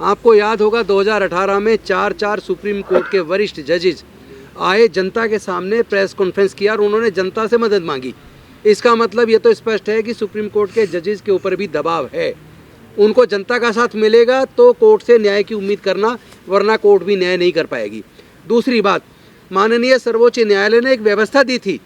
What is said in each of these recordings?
आपको याद होगा 2018 में 4 सुप्रीम कोर्ट के वरिष्ठ जजेस आए, जनता के सामने प्रेस कॉन्फ्रेंस किया और उन्होंने जनता से मदद मांगी। इसका मतलब ये तो स्पष्ट है कि सुप्रीम कोर्ट के जजेस के ऊपर भी दबाव है। उनको जनता का साथ मिलेगा तो कोर्ट से न्याय की उम्मीद करना, वरना कोर्ट भी न्याय नहीं कर पाएगी। दूसरी बात, माननीय सर्वोच्च न्यायालय ने एक व्यवस्था दी थी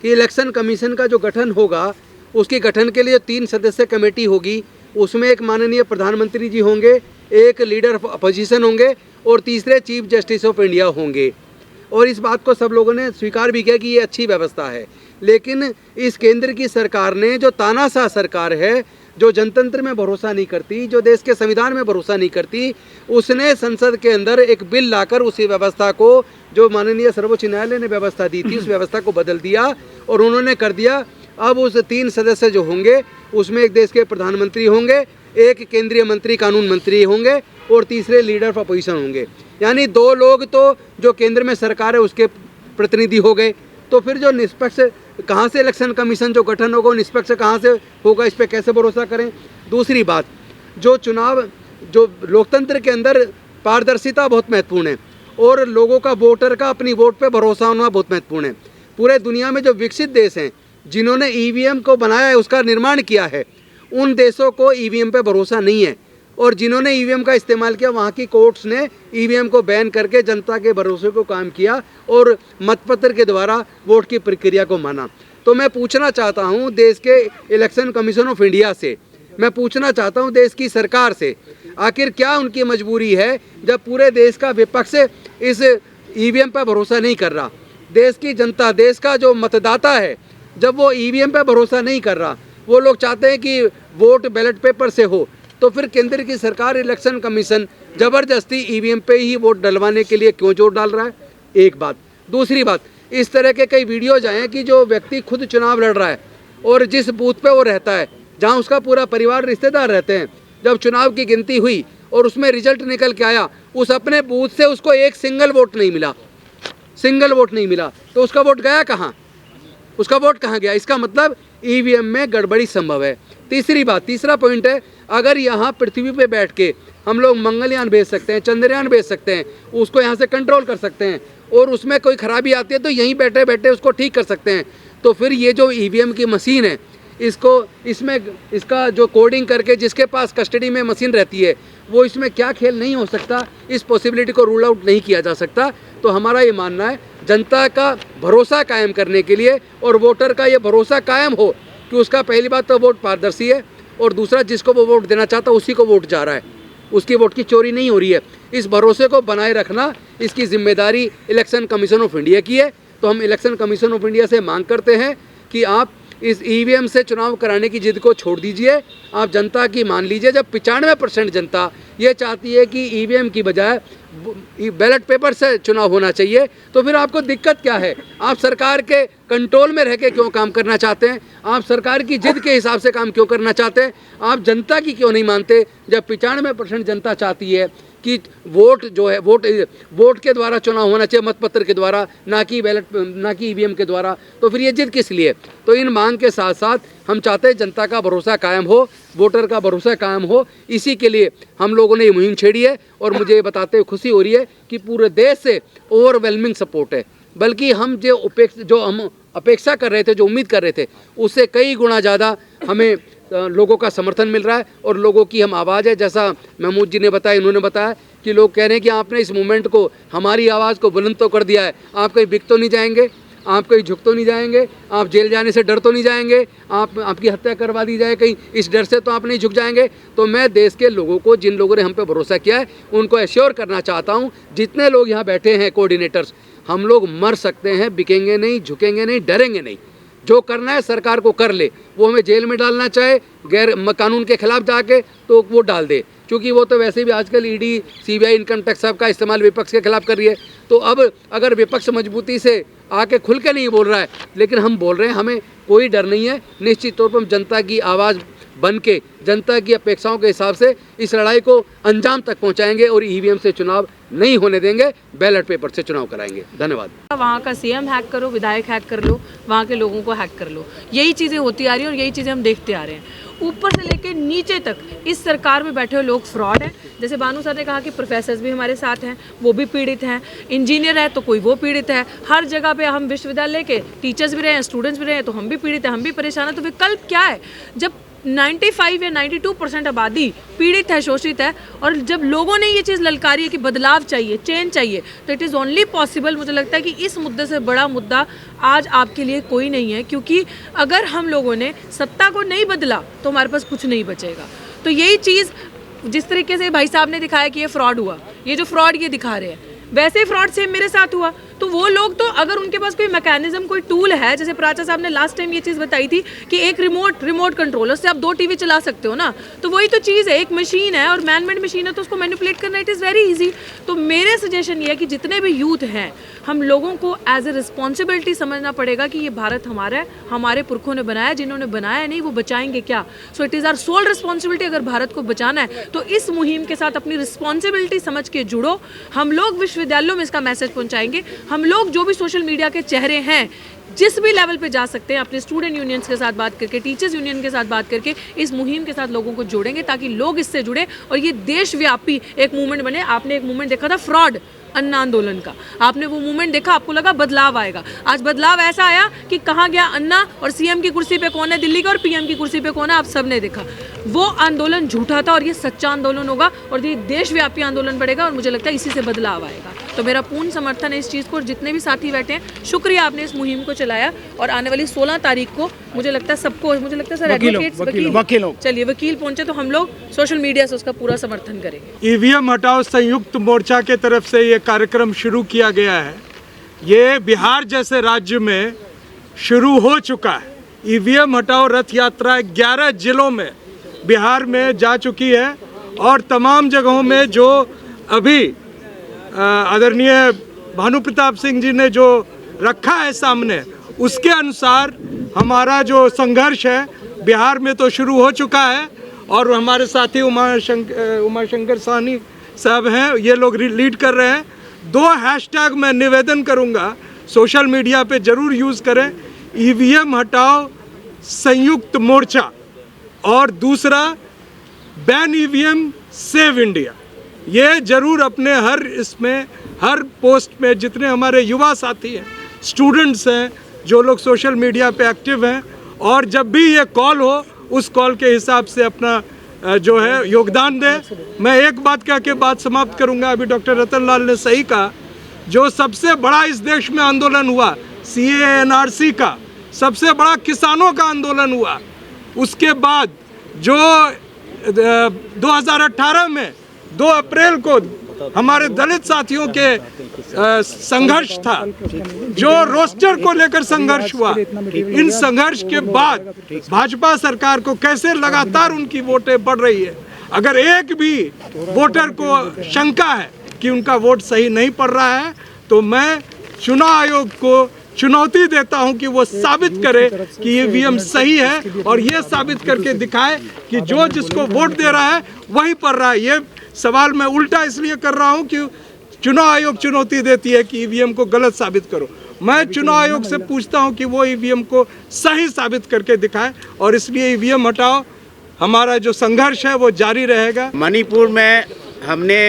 कि इलेक्शन कमीशन का जो गठन होगा उसके गठन के लिए 3 सदस्य कमेटी होगी। उसमें एक माननीय प्रधानमंत्री जी होंगे, एक लीडर ऑफ अपोजिशन होंगे और तीसरे चीफ जस्टिस ऑफ इंडिया होंगे। और इस बात को सब लोगों ने स्वीकार भी किया कि ये अच्छी व्यवस्था है। लेकिन इस केंद्र की सरकार ने, जो तानाशाह सरकार है, जो जनतंत्र में भरोसा नहीं करती, जो देश के संविधान में भरोसा नहीं करती, उसने संसद के अंदर एक बिल लाकर उसी व्यवस्था को, जो माननीय सर्वोच्च न्यायालय ने व्यवस्था दी थी, उस व्यवस्था को बदल दिया और उन्होंने कर दिया। अब उस 3 सदस्य जो होंगे उसमें एक देश के प्रधानमंत्री होंगे, एक केंद्रीय मंत्री कानून मंत्री होंगे और तीसरे लीडर ऑफ अपोजिशन होंगे। यानी 2 लोग तो जो केंद्र में सरकार है उसके प्रतिनिधि हो गए। तो फिर जो निष्पक्ष, कहाँ से इलेक्शन कमीशन जो गठन होगा निष्पक्ष कहाँ से होगा, इस पर कैसे भरोसा करें। दूसरी बात, जो चुनाव, जो लोकतंत्र के अंदर पारदर्शिता बहुत महत्वपूर्ण है और लोगों का, वोटर का अपनी वोट पे भरोसा होना बहुत महत्वपूर्ण है। पूरे दुनिया में जो विकसित देश हैं जिन्होंने ईवीएम को बनाया है, उसका निर्माण किया है, उन देशों को ईवीएम पे भरोसा नहीं है। और जिन्होंने ईवीएम का इस्तेमाल किया, वहाँ की कोर्ट्स ने ईवीएम को बैन करके जनता के भरोसे को काम किया और मतपत्र के द्वारा वोट की प्रक्रिया को माना। तो मैं पूछना चाहता हूँ देश के इलेक्शन कमीशन ऑफ इंडिया से, मैं पूछना चाहता हूँ देश की सरकार से, आखिर क्या उनकी मजबूरी है जब पूरे देश का विपक्ष इस ईवीएम पर भरोसा नहीं कर रहा। देश की जनता, देश का जो मतदाता है, जब वो ईवीएम पर भरोसा नहीं कर रहा, वो लोग चाहते हैं कि वोट बैलेट पेपर से हो, तो फिर केंद्र की सरकार, इलेक्शन कमीशन ज़बरदस्ती ईवीएम पे ही वोट डलवाने के लिए क्यों जोर डाल रहा है। एक बात। दूसरी बात, इस तरह के कई वीडियोज आए हैं कि जो व्यक्ति खुद चुनाव लड़ रहा है और जिस बूथ पे वो रहता है, जहां उसका पूरा परिवार, रिश्तेदार रहते हैं, जब चुनाव की गिनती हुई और उसमें रिजल्ट निकल के आया, उस अपने बूथ से उसको एक सिंगल वोट नहीं मिला, तो उसका वोट गया कहाँ, उसका वोट कहाँ गया। इसका मतलब ईवीएम में गड़बड़ी संभव है। तीसरी बात, तीसरा पॉइंट है, अगर यहाँ पृथ्वी पे बैठ के हम लोग मंगलयान भेज सकते हैं, चंद्रयान भेज सकते हैं, उसको यहाँ से कंट्रोल कर सकते हैं और उसमें कोई खराबी आती है तो यहीं बैठे बैठे उसको ठीक कर सकते हैं, तो फिर ये जो ईवीएम की मशीन है, इसका जो कोडिंग करके जिसके पास कस्टडी में मशीन रहती है, वो इसमें क्या खेल नहीं हो सकता, इस पॉसिबिलिटी को रूल आउट नहीं किया जा सकता। तो हमारा ये मानना है, जनता का भरोसा कायम करने के लिए और वोटर का ये भरोसा कायम हो कि उसका, पहली बात तो वोट पारदर्शी है और दूसरा, जिसको वो वोट देना चाहता है उसी को वोट जा रहा है, उसकी वोट की चोरी नहीं हो रही है। इस भरोसे को बनाए रखना, इसकी जिम्मेदारी इलेक्शन कमीशन ऑफ इंडिया की है। तो हम इलेक्शन कमीशन ऑफ इंडिया से मांग करते हैं कि आप इस ईवीएम से चुनाव कराने की जिद को छोड़ दीजिए, आप जनता की मान लीजिए। जब 95% जनता ये चाहती है कि ईवीएम की बजाय बैलेट पेपर से चुनाव होना चाहिए, तो फिर आपको दिक्कत क्या है। आप सरकार के कंट्रोल में रह के क्यों काम करना चाहते हैं, आप सरकार की जिद के हिसाब से काम क्यों करना चाहते हैं, आप जनता की क्यों नहीं मानते। जब 95% जनता चाहती है कि वोट जो है, वोट के द्वारा चुनाव होना चाहिए, मतपत्र के द्वारा, ना कि ईवीएम के द्वारा, तो फिर ये जिद किस लिए। तो इन मांग के साथ साथ हम चाहते हैं जनता का भरोसा कायम हो, वोटर का भरोसा कायम हो। इसी के लिए हम लोगों ने ये मुहिम छेड़ी है और मुझे ये बताते हुए खुशी हो रही है कि पूरे देश से ओवरवेलमिंग सपोर्ट है। बल्कि हम जो हम अपेक्षा कर रहे थे, जो उम्मीद कर रहे थे, उससे कई गुना ज़्यादा हमें लोगों का समर्थन मिल रहा है और लोगों की हम आवाज़ है। जैसा महमूद जी ने बताया, इन्होंने बताया कि लोग कह रहे हैं कि आपने इस मूवमेंट को, हमारी आवाज़ को बुलंद तो कर दिया है, आप कहीं बिक तो नहीं जाएंगे, आप कहीं झुक तो नहीं जाएंगे, आप जेल जाने से डर तो नहीं जाएंगे, आपकी हत्या करवा दी जाए कहीं, इस डर से तो आप नहीं झुक जाएंगे। तो मैं देश के लोगों को, जिन लोगों ने हम पे भरोसा किया है, उनको एश्योर करना चाहता हूँ, जितने लोग यहाँ बैठे हैं कोऑर्डिनेटर्स, हम लोग मर सकते हैं, बिकेंगे नहीं, झुकेंगे नहीं, डरेंगे नहीं। जो करना है सरकार को कर ले, वो हमें जेल में डालना चाहे गैर कानून के खिलाफ जाके, तो वो डाल दे, क्योंकि वो तो वैसे भी आजकल ईडी, सीबीआई, इनकम टैक्स सब का इस्तेमाल विपक्ष के खिलाफ कर रही है। तो अब अगर विपक्ष मजबूती से आके खुल के नहीं बोल रहा है, लेकिन हम बोल रहे हैं, हमें कोई डर नहीं है। निश्चित तौर पर हम जनता की आवाज़ बन के, जनता की अपेक्षाओं के हिसाब से इस लड़ाई को अंजाम तक पहुंचाएंगे और ईवीएम से चुनाव नहीं होने देंगे, बैलेट पेपर से चुनाव कराएंगे। धन्यवाद। वहाँ का सीएम हैक करो, विधायक हैक कर लो, वहाँ के लोगों को हैक कर लो, यही चीज़ें होती आ रही हैं और यही चीज़ें हम देखते आ रहे हैं। ऊपर से लेके नीचे तक इस सरकार में बैठे हुए लोग फ्रॉड हैं। जैसे बानू सर ने कहा कि प्रोफेसर्स भी हमारे साथ हैं, वो भी पीड़ित हैं, इंजीनियर है तो कोई वो पीड़ित है, हर जगह पे हम विश्वविद्यालय के टीचर्स भी रहे हैं, स्टूडेंट्स भी रहे हैं, तो हम भी पीड़ित हैं, हम भी परेशान हैं। तो विकल्प क्या है जब 95 या 92% आबादी पीड़ित है, शोषित है, और जब लोगों ने ये चीज़ ललकारी है कि बदलाव चाहिए, चेंज चाहिए, तो इट इज़ ओनली पॉसिबल। मुझे लगता है कि इस मुद्दे से बड़ा मुद्दा आज आपके लिए कोई नहीं है, क्योंकि अगर हम लोगों ने सत्ता को नहीं बदला तो हमारे पास कुछ नहीं बचेगा। तो यही चीज़ जिस तरीके से भाई साहब ने दिखाया कि ये फ्रॉड हुआ, ये जो फ्रॉड ये दिखा रहे हैं, वैसे ही फ्रॉड सेम मेरे साथ हुआ। तो वो लोग तो अगर उनके पास कोई मैकेनिज्म, कोई टूल है, जैसे प्राचा साहब ने लास्ट टाइम ये चीज़ बताई थी कि एक रिमोट कंट्रोलर से आप 2 टीवी चला सकते हो ना, तो वही तो चीज़ है, एक मशीन है और मैनमेड मशीन है, तो उसको मैनिपुलेट करना इट इज़ वेरी इजी। तो मेरे सजेशन ये है कि जितने भी यूथ हैं, हम लोगों को एज ए रिस्पॉन्सिबिलिटी समझना पड़ेगा कि ये भारत हमारा है, हमारे पुरखों ने बनाया, जिन्होंने बनाया नहीं वो बचाएंगे क्या। So it is our sole responsibility, अगर भारत को बचाना है तो इस मुहिम के साथ अपनी रिस्पॉन्सिबिलिटी समझ के जुड़ो। हम लोग विश्वविद्यालयों में इसका मैसेज पहुंचाएंगे, हम लोग जो भी सोशल मीडिया के चेहरे हैं, जिस भी लेवल पे जा सकते हैं, अपने स्टूडेंट यूनियंस के साथ बात करके, टीचर्स यूनियन के साथ बात करके इस मुहिम के साथ लोगों को जोड़ेंगे, ताकि लोग इससे जुड़े और ये देशव्यापी एक मूवमेंट बने। आपने एक मूवमेंट देखा था फ्रॉड अन्ना आंदोलन का, आपने वो मूवमेंट देखा, आपको लगा बदलाव आएगा। आज बदलाव ऐसा आया कि कहाँ गया अन्ना, और सीएम की कुर्सी पे कौन है दिल्ली का, और पीएम की कुर्सी पे कौन है, आप सब ने देखा। वो आंदोलन झूठा था और ये सच्चा आंदोलन होगा और ये देशव्यापी आंदोलन बढ़ेगा, और मुझे लगता है इसी से बदलाव आएगा। तो मेरा पूर्ण समर्थन है इस चीज़ को, और जितने भी साथी बैठे हैं, शुक्रिया आपने इस मुहिम को चलाया। और आने वाली 16 तारीख को मुझे लगता है सबको, मुझे लगता है सर वकील चलिए वकील पहुंचे तो हम लोग सोशल मीडिया से उसका पूरा समर्थन करेंगे। ईवीएम हटाओ संयुक्त मोर्चा के तरफ से ये कार्यक्रम शुरू किया गया है। ये बिहार जैसे राज्य में शुरू हो चुका है। ईवीएम हटाओ रथ यात्रा 11 जिलों में बिहार में जा चुकी है, और तमाम जगहों में जो अभी आदरणीय भानु प्रताप सिंह जी ने जो रखा है सामने, उसके अनुसार हमारा जो संघर्ष है बिहार में तो शुरू हो चुका है। और हमारे साथी उमाशंकर साहनी साहब हैं, ये लोग लीड कर रहे हैं। 2 हैशटैग मैं निवेदन करूंगा, सोशल मीडिया पे ज़रूर यूज़ करें, ईवीएम हटाओ संयुक्त मोर्चा, और दूसरा बैन ईवीएम सेव इंडिया। ये ज़रूर अपने हर पोस्ट में जितने हमारे युवा साथी हैं, स्टूडेंट्स हैं, जो लोग सोशल मीडिया पे एक्टिव हैं, और जब भी ये कॉल हो उस कॉल के हिसाब से अपना जो है योगदान दें। मैं एक बात कह के बात समाप्त करूंगा। अभी डॉक्टर रतन लाल ने सही कहा, जो सबसे बड़ा इस देश में आंदोलन हुआ CAA NRC का, सबसे बड़ा किसानों का आंदोलन हुआ, उसके बाद जो 2018 में 2 अप्रैल को हमारे दलित साथियों के संघर्ष था, जो रोस्टर को लेकर संघर्ष हुआ, इन संघर्ष के बाद भाजपा सरकार को कैसे लगातार उनकी वोटें बढ़ रही है। अगर एक भी वोटर को शंका है कि उनका वोट सही नहीं पड़ रहा है, तो मैं चुनाव आयोग को चुनौती देता हूं कि वो साबित करे कि ईवीएम सही है, और ये साबित करके दिखाए कि जो जिसको वोट दे रहा है वही पड़ रहा है। ये सवाल मैं उल्टा इसलिए कर रहा हूं कि चुनाव आयोग चुनौती देती है कि ईवीएम को गलत साबित करो। मैं चुनाव आयोग से पूछता हूं कि वो ईवीएम को सही साबित करके दिखाए, और इसलिए ईवीएम हटाओ हमारा जो संघर्ष है वो जारी रहेगा। मणिपुर में हमने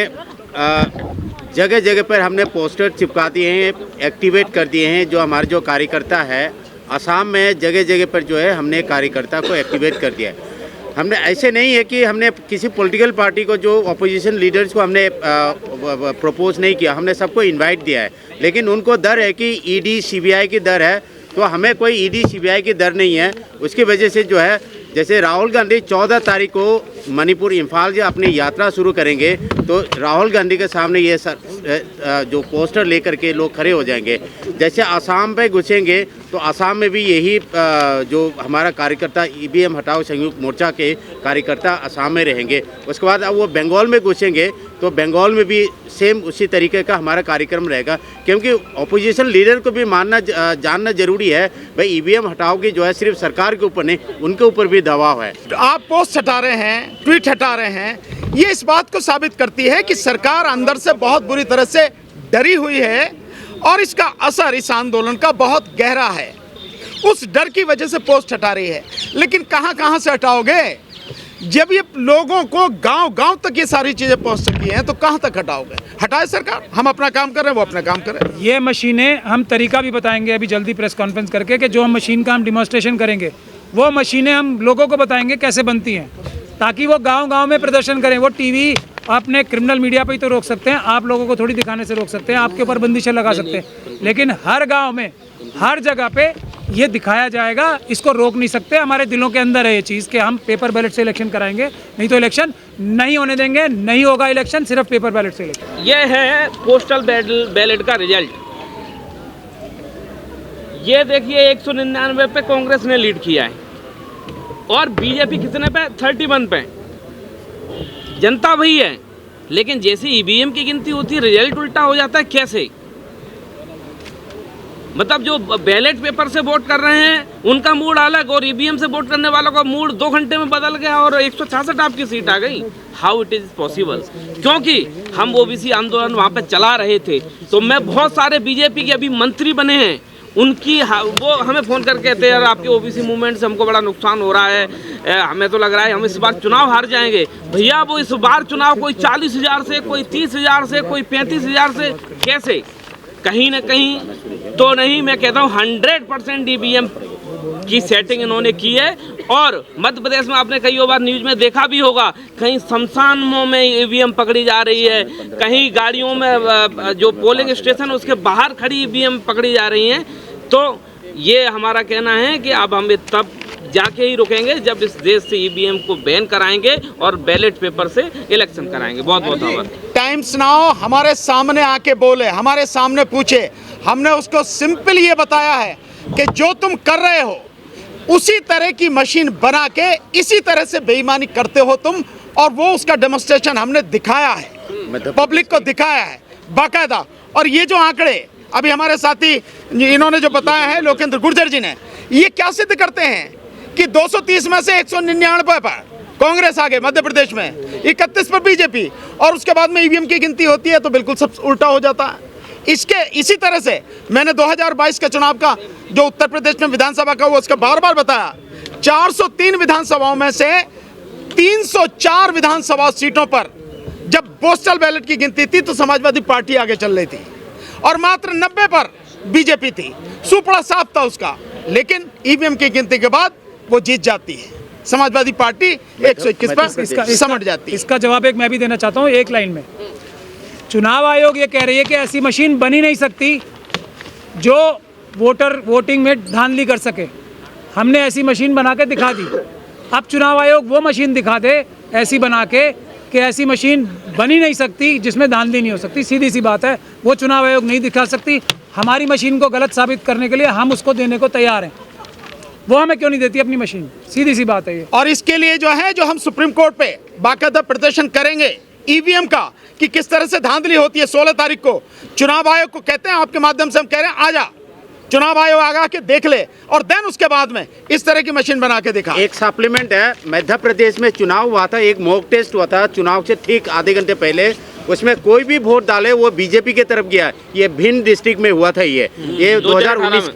जगह जगह पर हमने पोस्टर चिपका दिए हैं, एक्टिवेट कर दिए हैं। जो हमारे जो कार्यकर्ता है असम में जगह जगह पर जो है हमने कार्यकर्ता को एक्टिवेट कर दिया है। हमने ऐसे नहीं है कि हमने किसी पॉलिटिकल पार्टी को, जो अपोजिशन लीडर्स को हमने प्रपोज नहीं किया, हमने सबको इनवाइट दिया है। लेकिन उनको डर है कि ED CBI की डर है, तो हमें कोई ED CBI की डर नहीं है। उसकी वजह से जो है, जैसे राहुल गांधी 14 तारीख को मणिपुर इम्फाल जो अपनी यात्रा शुरू करेंगे, तो राहुल गांधी के सामने ये जो पोस्टर लेकर के लोग खड़े हो जाएंगे। जैसे आसाम पे घुसेंगे तो आसाम में भी यही जो हमारा कार्यकर्ता ईवीएम हटाओ संयुक्त मोर्चा के कार्यकर्ता आसाम में रहेंगे। उसके बाद अब वो बंगाल में घुसेंगे तो बंगाल में भी सेम उसी तरीके का हमारा कार्यक्रम रहेगा, क्योंकि अपोजिशन लीडर को भी जानना जरूरी है भाई ईवीएम हटाओ की जो है सिर्फ सरकार के ऊपर नहीं, उनके ऊपर भी दबाव है। आप पोस्ट हटा रहे हैं, ट्वीट हटा रहे हैं, ये इस बात को साबित करती है कि सरकार अंदर से बहुत बुरी तरह से डरी हुई है और इसका असर इस आंदोलन का बहुत गहरा है। उस डर की वजह से पोस्ट हटा रही है, लेकिन कहां से हटाओगे? जब ये लोगों को गांव गांव तक ये सारी चीजें पहुंच सकी हैं तो कहां तक हटाओगे? हटाए सरकार, हम अपना काम कर रहे हैं, वो अपना काम कर रहे हैं। ये मशीनें हम तरीका भी बताएंगे अभी जल्दी प्रेस कॉन्फ्रेंस करके कि जो हम मशीन का हम डिमॉन्स्ट्रेशन करेंगे वो मशीनें हम लोगों को बताएंगे कैसे बनती हैं, ताकि वो गांव-गांव में प्रदर्शन करें। वो टीवी अपने क्रिमिनल मीडिया पे ही तो रोक सकते हैं, आप लोगों को थोड़ी दिखाने से रोक सकते हैं, आपके ऊपर बंदिशें लगा सकते हैं, लेकिन हर गांव में हर जगह पे ये दिखाया जाएगा। इसको रोक नहीं सकते, हमारे दिलों के अंदर है ये चीज़ कि हम पेपर बैलेट से इलेक्शन कराएंगे, नहीं तो इलेक्शन नहीं होने देंगे, नहीं होगा इलेक्शन, सिर्फ पेपर बैलेट से इलेक्शन। ये है पोस्टल बैलेट का रिजल्ट। ये देखिए 199 पे कांग्रेस ने लीड किया है और बीजेपी कितने पे? 31 पे। जनता वही है, लेकिन जैसे ईवीएम की गिनती होती है रिजल्ट उल्टा हो जाता है। कैसे? मतलब जो बैलेट पेपर से वोट कर रहे हैं उनका मूड अलग और ईवीएम से वोट करने वालों का मूड 2 घंटे में बदल गया और 166 आपकी सीट आ गई। How it is possible? क्योंकि हम ओबीसी आंदोलन वहाँ पे चला रहे थे, तो मैं बहुत सारे बीजेपी के अभी मंत्री बने हैं, उनकी वो हमें फ़ोन करके कहते हैं यार आपके ओबीसी मूवमेंट से हमको बड़ा नुकसान हो रहा है, हमें तो लग रहा है हम इस बार चुनाव हार जाएंगे। भैया वो इस बार चुनाव कोई 40,000 से, कोई 30,000 से, कोई 35,000 से, कैसे? कहीं ना कहीं तो नहीं, मैं कहता हूँ 100% ईवीएम की सेटिंग इन्होंने की है। और मध्य प्रदेश में आपने कई बार न्यूज़ में देखा भी होगा, कहीं शमशानों में ईवीएम पकड़ी जा रही है, कहीं गाड़ियों में जो पोलिंग स्टेशन उसके बाहर खड़ी ईवीएम पकड़ी जा रही हैं। तो ये हमारा कहना है कि अब हम तब जाके ही रुकेंगे जब इस देश से ईवीएम को बैन कराएंगे और बैलेट पेपर से इलेक्शन कराएंगे। बहुत बहुत धन्यवाद। टाइम्स नाउ हमारे सामने आके बोले, हमारे सामने पूछे, हमने उसको सिंपल ये बताया है कि जो तुम कर रहे हो उसी तरह की मशीन बना के इसी तरह से बेईमानी करते हो तुम, और वो उसका डेमोन्स्ट्रेशन हमने दिखाया है, पब्लिक को दिखाया है बाकायदा। और ये जो आंकड़े अभी हमारे साथी इन्होंने जो बताया है लोकेंद्र गुर्जर जी ने, ये क्या सिद्ध करते हैं कि 230 में से 199 पर कांग्रेस आगे मध्य प्रदेश में, 31 पर बीजेपी, और उसके बाद में ईवीएम की गिनती होती है तो बिल्कुल सब उल्टा हो जाता है। इसी तरह से मैंने 2022 के चुनाव का जो उत्तर प्रदेश में विधानसभा का हुआ उसका बार बार बताया, 403 विधानसभाओं में से 304 विधानसभा सीटों पर जब पोस्टल बैलेट की गिनती थी तो समाजवादी पार्टी आगे चल रही थी और मात्र 90 पर बीजेपी थी। सुपड़ा साफ था उसका, लेकिन ईवीएम की गिनती के बाद वो जीत जाती है, समाजवादी पार्टी 121 पर समझ जाती है। इसका जवाब एक मैं भी देना चाहता हूँ एक लाइन में। चुनाव आयोग ये कह रही है कि ऐसी मशीन बनी नहीं सकती जो वोटिंग में धांधली कर सके। हमने ऐसी मशीन बना के दिखा दी। अब चुनाव आयोग वो मशीन दिखा दे ऐसी बना के कि ऐसी मशीन बनी नहीं सकती जिसमें धांधली नहीं हो सकती। सीधी सी बात है, वो चुनाव आयोग नहीं दिखा सकती। हमारी मशीन को गलत साबित करने के लिए हम उसको देने को तैयार हैं। वो हमें क्यों नहीं देती अपनी मशीन? सीधी सी बात है ये। और इसके लिए जो है, जो हम सुप्रीम कोर्ट पे बाकायदा प्रदर्शन करेंगे ईवीएम का कि किस तरह से धांधली होती है। 16 तारीख को चुनाव आयोग को कहते हैं, आपके माध्यम से हम कह रहे हैं, आजा चुनाव आयोग आगा के देख ले और देन उसके बाद में इस तरह की मशीन बना के दिखा। एक सप्लीमेंट है, मध्य प्रदेश में चुनाव हुआ था, एक मॉक टेस्ट हुआ था चुनाव से ठीक आधे घंटे पहले, उसमें कोई भी वोट डाले वो बीजेपी की तरफ गया। ये भिंड डिस्ट्रिक्ट में हुआ था। ये 2019